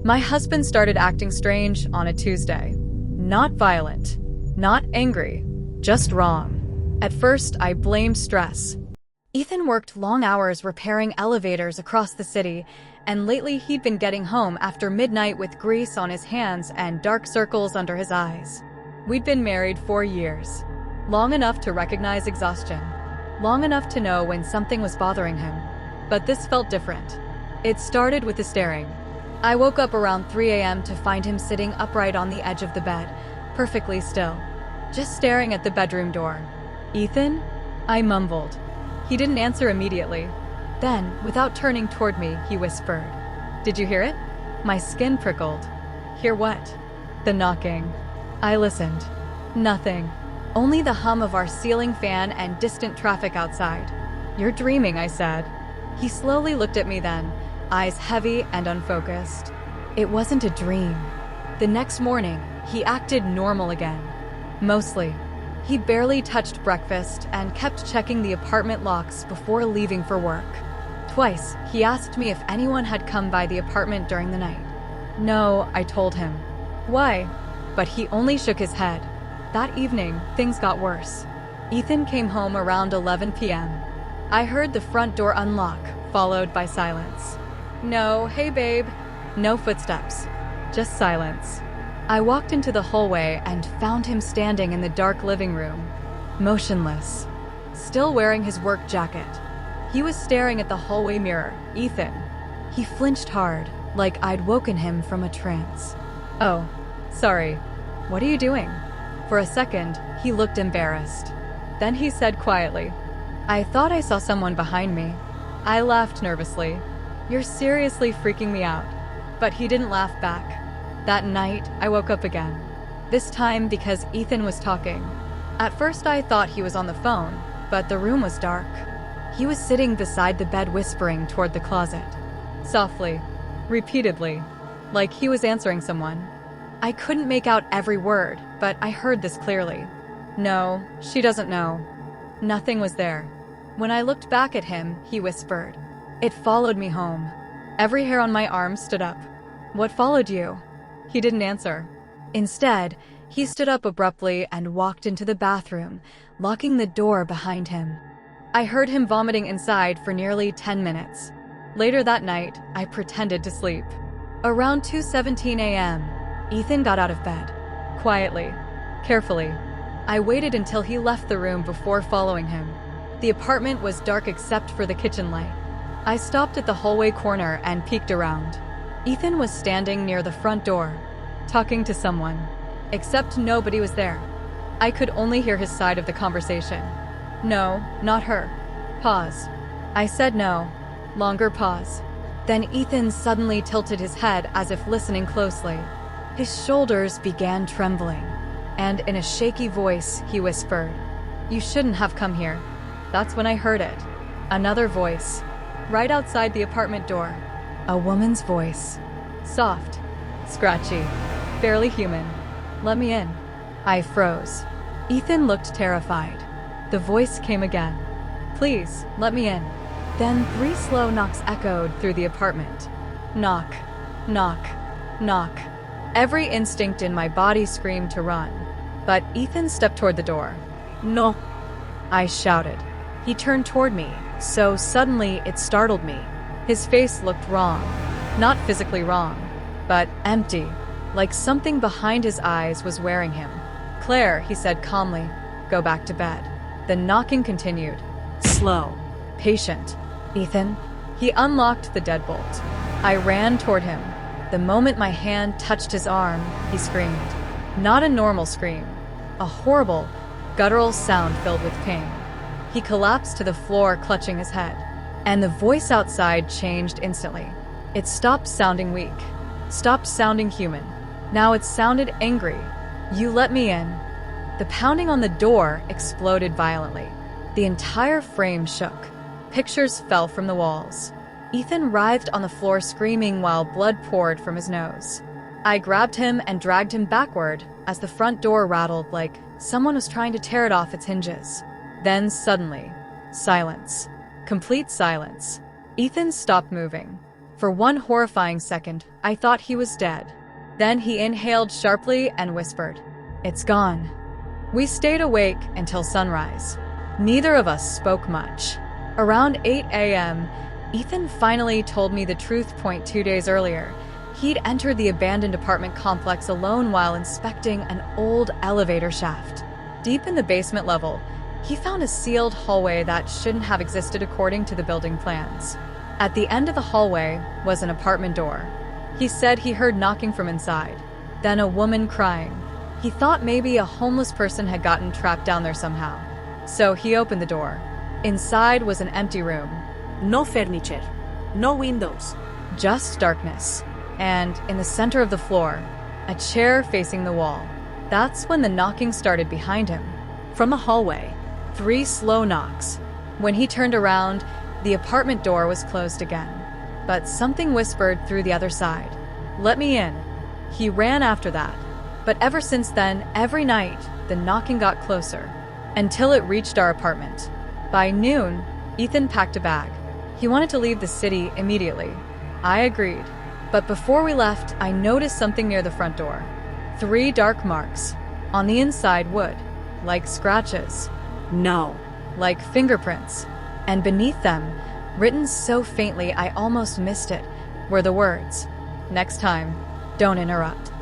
My husband started acting strange on a Tuesday. Not violent, not angry, just wrong. At first, I blamed stress. Ethan worked long hours repairing elevators across the city, and lately he'd been getting home after midnight with grease on his hands and dark circles under his eyes. We'd been married 4 years. Long enough to recognize exhaustion. Long enough to know when something was bothering him. But this felt different. It started with the staring. I woke up around 3 a.m. to find him sitting upright on the edge of the bed, perfectly still, just staring at the bedroom door. "Ethan?" I mumbled. He didn't answer immediately. Then, without turning toward me, he whispered, "Did you hear it?" My skin prickled. "Hear what?" "The knocking." I listened. Nothing. Only the hum of our ceiling fan and distant traffic outside. "You're dreaming," I said. He slowly looked at me then, eyes heavy and unfocused. It wasn't a dream. The next morning, he acted normal again. Mostly. He barely touched breakfast and kept checking the apartment locks before leaving for work. Twice, he asked me if anyone had come by the apartment during the night. "No," I told him. "Why?" But he only shook his head. That evening, things got worse. Ethan came home around 11 p.m. I heard the front door unlock, followed by silence. "No, hey babe." No footsteps. Just silence. I walked into the hallway and found him standing in the dark living room, motionless, still wearing his work jacket. He was staring at the hallway mirror. "Ethan." He flinched hard, like I'd woken him from a trance. "Oh, sorry. What are you doing?" For a second, he looked embarrassed. Then he said quietly, "I thought I saw someone behind me." I laughed nervously. "You're seriously freaking me out." But he didn't laugh back. That night, I woke up again. This time because Ethan was talking. At first I thought he was on the phone, but the room was dark. He was sitting beside the bed whispering toward the closet. Softly, repeatedly, like he was answering someone. I couldn't make out every word, but I heard this clearly. "No, she doesn't know." Nothing was there. When I looked back at him, he whispered. It followed me home. Every hair on my arm stood up. "What followed you?" He didn't answer. Instead, he stood up abruptly and walked into the bathroom, locking the door behind him. I heard him vomiting inside for nearly 10 minutes. Later that night, I pretended to sleep. Around 2:17 a.m., Ethan got out of bed. Quietly, carefully. I waited until he left the room before following him. The apartment was dark except for the kitchen light. I stopped at the hallway corner and peeked around. Ethan was standing near the front door, talking to someone. Except nobody was there. I could only hear his side of the conversation. "No, not her." Pause. I said no. Longer pause. Then Ethan suddenly tilted his head as if listening closely. His shoulders began trembling, and in a shaky voice, he whispered, "You shouldn't have come here." That's when I heard it. Another voice. Right outside the apartment door. A woman's voice. Soft. Scratchy. Barely human. "Let me in." I froze. Ethan looked terrified. The voice came again. "Please, let me in." Then 3 slow knocks echoed through the apartment. Knock. Knock. Knock. Every instinct in my body screamed to run. But Ethan stepped toward the door. "No," I shouted. He turned toward me, so suddenly it startled me. His face looked wrong. Not physically wrong, but empty, like something behind his eyes was wearing him. "Claire," he said calmly, "go back to bed." The knocking continued. Slow. Patient. "Ethan?" He unlocked the deadbolt. I ran toward him. The moment my hand touched his arm, he screamed. Not a normal scream. A horrible, guttural sound filled with pain. He collapsed to the floor, clutching his head. And the voice outside changed instantly. It stopped sounding weak. Stopped sounding human. Now it sounded angry. "You let me in." The pounding on the door exploded violently. The entire frame shook. Pictures fell from the walls. Ethan writhed on the floor screaming while blood poured from his nose. I grabbed him and dragged him backward as the front door rattled like someone was trying to tear it off its hinges. Then suddenly, silence. Complete silence. Ethan stopped moving. For one horrifying second, I thought he was dead. Then he inhaled sharply and whispered, "It's gone." We stayed awake until sunrise. Neither of us spoke much. Around 8 a.m., Ethan finally told me the truth point 2 days earlier. He'd entered the abandoned apartment complex alone while inspecting an old elevator shaft. Deep in the basement level, he found a sealed hallway that shouldn't have existed according to the building plans. At the end of the hallway was an apartment door. He said he heard knocking from inside, then a woman crying. He thought maybe a homeless person had gotten trapped down there somehow. So he opened the door. Inside was an empty room. No furniture, no windows. Just darkness. And in the center of the floor, a chair facing the wall. That's when the knocking started behind him. From the hallway, 3 slow knocks. When he turned around, the apartment door was closed again. But something whispered through the other side, "Let me in." He ran after that. But ever since then, every night, the knocking got closer, until it reached our apartment. By noon, Ethan packed a bag. He wanted to leave the city immediately. I agreed. But before we left, I noticed something near the front door. 3 dark marks. On the inside, wood. Like scratches. No. Like fingerprints. And beneath them, written so faintly I almost missed it, were the words, "Next time, don't interrupt."